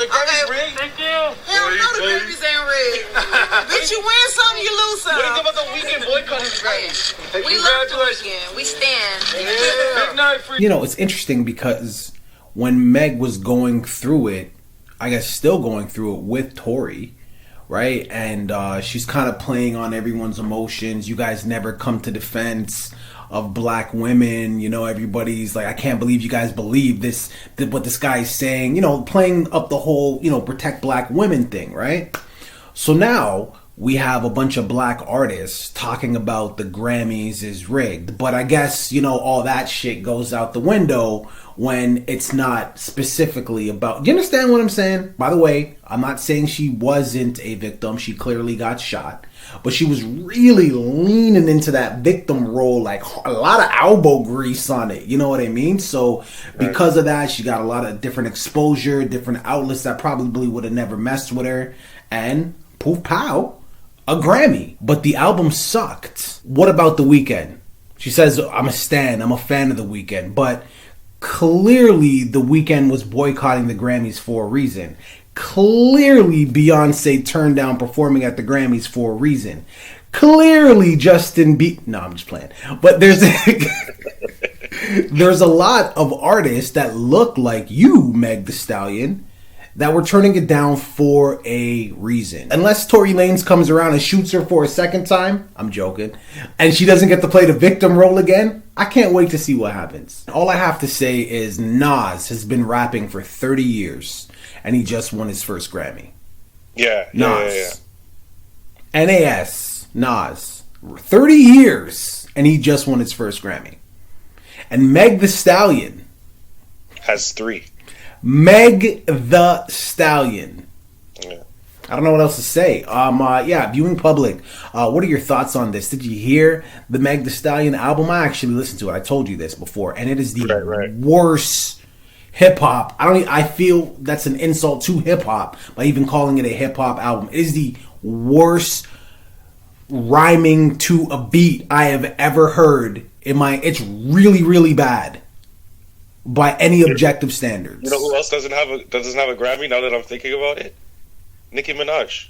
the Grammys rigged? Thank you. Hell no, the Grammys ain't rigged. Bitch, you win some, you lose some. What do you think about the weekend boycotting the Grammys? Hey, we love the weekend. We stand. Yeah. Big night for You know, it's interesting because when Meg was going through it, I guess still going through it with Tory, right? And she's kind of playing on everyone's emotions. You guys never come to defense of black women. You know, everybody's like, I can't believe you guys believe this, what this guy's saying. You know, playing up the whole, you know, protect black women thing, right? So now we have a bunch of black artists talking about the Grammys is rigged. But I guess, you know, all that shit goes out the window when it's not specifically about... Do you understand what I'm saying? By the way, I'm not saying she wasn't a victim. She clearly got shot. But she was really leaning into that victim role, like a lot of elbow grease on it. You know what I mean? So because of that, she got a lot of different exposure, different outlets that probably would have never messed with her. And poof pow, a Grammy. But the album sucked. What about The Weeknd? She says, I'm a fan of The Weeknd. But clearly The Weeknd was boycotting the Grammys for a reason. Clearly Beyonce turned down performing at the Grammys for a reason. Clearly Justin Bieber... No, I'm just playing. But there's a lot of artists that look like you, Meg Thee Stallion, that were turning it down for a reason. Unless Tory Lanez comes around and shoots her for a second time, I'm joking, and she doesn't get to play the victim role again, I can't wait to see what happens. All I have to say is Nas has been rapping for 30 years, and he just won his first Grammy. Yeah. Nas. 30 years, and he just won his first Grammy. And Meg Thee Stallion has 3. Meg Thee Stallion. Yeah. I don't know what else to say. Viewing public. What are your thoughts on this? Did you hear the Meg Thee Stallion album? I actually listened to it. I told you this before, and it is the worst hip hop. I feel that's an insult to hip hop by even calling it a hip hop album. It is the worst rhyming to a beat I have ever heard in my. It's really, really bad. By any objective standards. You know who else doesn't have a Grammy now that I'm thinking about it? Nicki Minaj.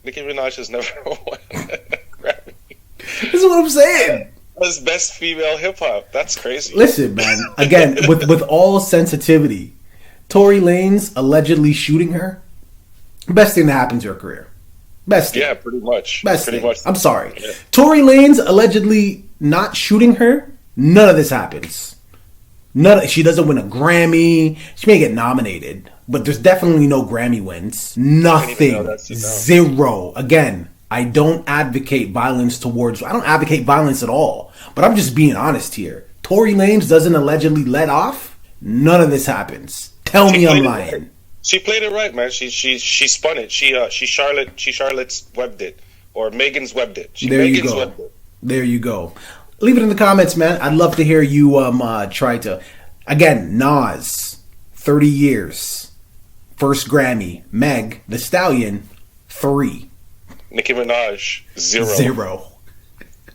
Nicki Minaj has never won a Grammy. This is what I'm saying. That's best female hip hop. That's crazy. Listen, man. Again, with all sensitivity, Tory Lanez allegedly shooting her. Best thing that happened to her career. Best thing. Yeah, pretty much. Best pretty thing. much. I'm sorry. Yeah. Tory Lanez allegedly not shooting her. None of this happens. She doesn't win a Grammy. She may get nominated, but there's definitely no Grammy wins. Nothing. Zero. Again, I don't advocate violence at all. But I'm just being honest here. Tory Lanez doesn't allegedly let off. None of this happens. Tell me I'm lying. Right. She played it right, man. She spun it. She Charlotte's webbed it, or Megan's webbed it. There you go. Leave it in the comments, man. I'd love to hear you try to... Again, Nas, 30 years. First Grammy. Meg Thee Stallion, 3. Nicki Minaj, 0. 0.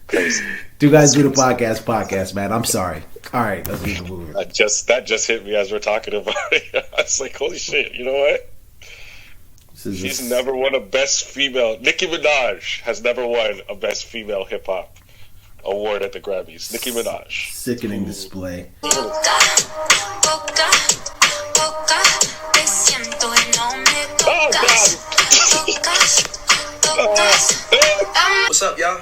Crazy. Two guys do the podcast, man. I'm sorry. All right, let's keep moving. That just hit me as we're talking about it. I was like, holy shit, you know what? She's never won a best female... Nicki Minaj has never won a best female hip-hop award at the Grammys. Nicki Minaj. Sickening display. What's up, y'all?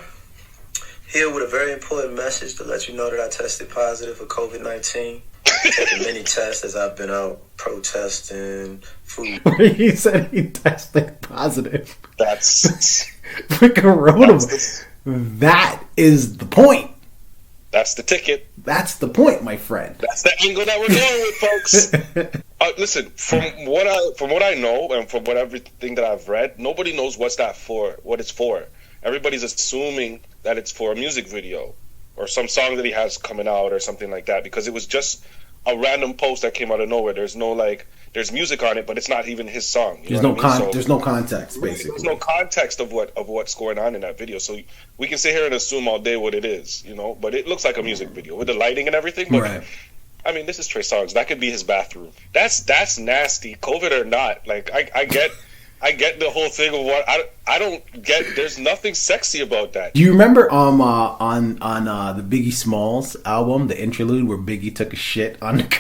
Here with a very important message to let you know that I tested positive for COVID-19. Taking many tests as I've been out protesting food. He said he tested positive. That's for coronavirus. That is the point. That's the ticket. That's the point, my friend. That's the angle that we're going with, folks. Listen, from what I know and from everything that I've read, nobody knows what it's for. Everybody's assuming that it's for a music video or some song that he has coming out or something like that, because it was just a random post that came out of nowhere. There's no there's music on it, but it's not even his song. There's no context, basically. There's no context of what's going on in that video. So we can sit here and assume all day what it is, you know. But it looks like a music video with the lighting and everything. But right. I mean, this is Trey Songz. That could be his bathroom. That's nasty, COVID or not. Like, I get the whole thing of what I don't get. There's nothing sexy about that. Do you remember on the Biggie Smalls album, the interlude where Biggie took a shit on the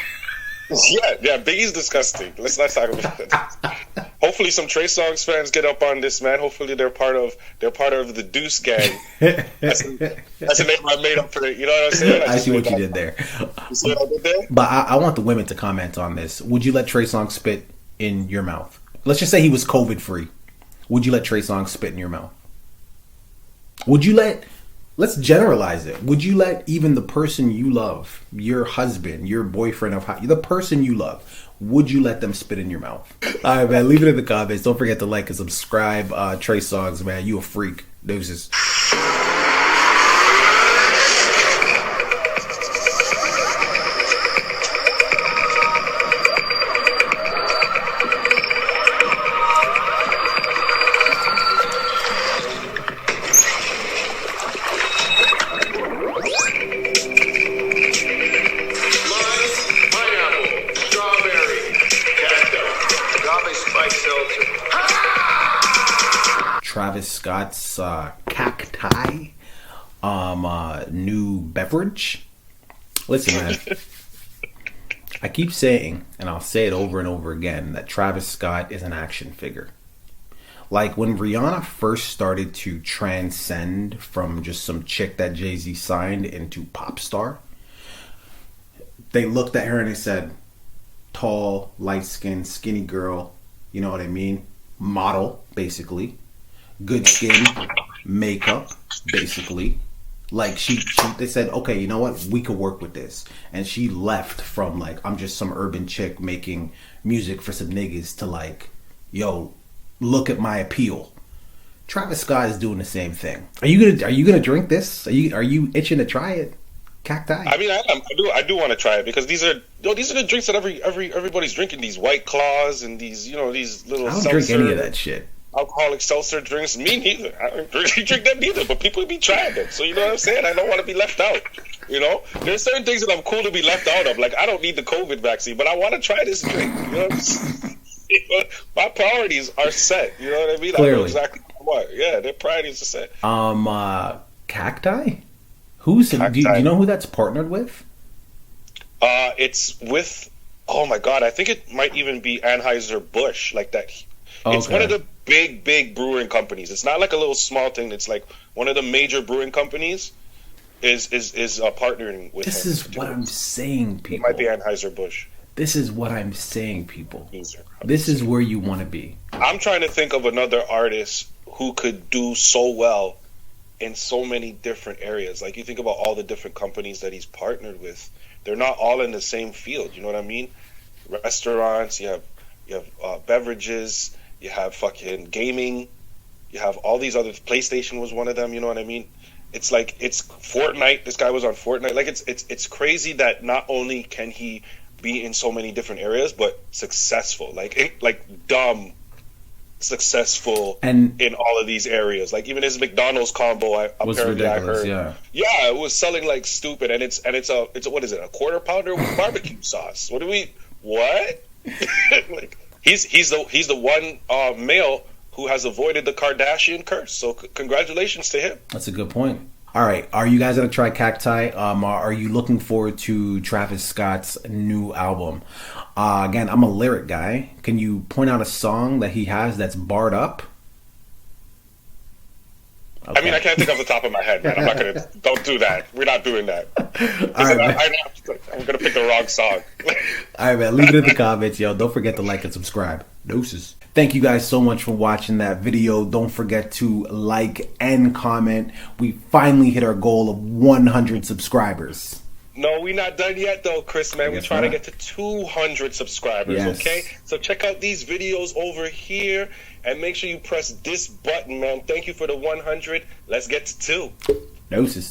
Yeah, Biggie's disgusting. Let's not talk about that. Hopefully, some Trey Songz fans get up on this, man. Hopefully, they're part of the Deuce Gang. That's the name I made up for it. You know what I'm saying? I see what you did there. You see what I did there? But I want the women to comment on this. Would you let Trey Songz spit in your mouth? Let's just say he was COVID free. Would you let Trey Songz spit in your mouth? Would you let? Let's generalize it. Would you let even the person you love, your husband, your boyfriend, the person you love, would you let them spit in your mouth? All right, man. Leave it in the comments. Don't forget to like and subscribe. Trey Songz, man. You a freak. Deuces. Travis Scott's Cacti new beverage. Listen, man. I keep saying, and I'll say it over and over again, that Travis Scott is an action figure. Like when Rihanna first started to transcend from just some chick that Jay-Z signed into pop star, they looked at her and they said, tall, light-skinned, skinny girl, you know what I mean? Model, basically. Good skin, makeup, basically. Like they said, okay, you know what? We could work with this. And she left from like, I'm just some urban chick making music for some niggas to like, yo, look at my appeal. Travis Scott is doing the same thing. Are you gonna drink this? Are you itching to try it? Cacti. I mean, I do want to try it because these are the drinks that everybody's drinking. These White Claws and these these little. I don't drink any of that shit. Alcoholic seltzer drinks. Me neither. I don't drink them neither. But people be trying them. So you know what I'm saying? I don't want to be left out. You know, there's certain things that I'm cool to be left out of. Like I don't need the COVID vaccine, but I want to try this drink. You know, my priorities are set. You know what I mean? Clearly. I know exactly what. Yeah, their priorities are set. Cacti. Who's Cacti. Do you know who that's partnered with? It's with. Oh my God, I think it might even be Anheuser-Busch, like that. Okay. It's one of the big brewing companies. It's not like a little small thing. It's like one of the major brewing companies is partnering with. This is what I'm saying, people. It might be Anheuser-Busch. This is what I'm saying, people. This is where you want to be. I'm trying to think of another artist who could do so well in so many different areas. Like you think about all the different companies that he's partnered with. They're not all in the same field. You know what I mean? Restaurants. You have beverages. You have fucking gaming. You have all these other. PlayStation was one of them. You know what I mean? It's like it's Fortnite. This guy was on Fortnite. Like it's crazy that not only can he be in so many different areas, but successful. Like dumb successful and in all of these areas. Like even his McDonald's combo. Was ridiculous. Yeah, it was selling like stupid. And it's a what is it? A quarter pounder with barbecue sauce. What? Like. He's the one male who has avoided the Kardashian curse. So congratulations to him. That's a good point. All right, are you guys gonna try Cacti? Are you looking forward to Travis Scott's new album? Again, I'm a lyric guy. Can you point out a song that he has that's barred up? Okay. I mean, I can't think off the top of my head, man. I'm not gonna. Don't do that. We're not doing that. All right, I'm gonna pick the wrong song. All right, man. Leave it in the comments, yo. Don't forget to like and subscribe. Deuces. Thank you guys so much for watching that video. Don't forget to like and comment. We finally hit our goal of 100 subscribers. No, we're not done yet, though, Chris, man. We're trying to get to 200 subscribers, yes. Okay? So check out these videos over here, and make sure you press this button, man. Thank you for the 100. Let's get to 2. Deuces.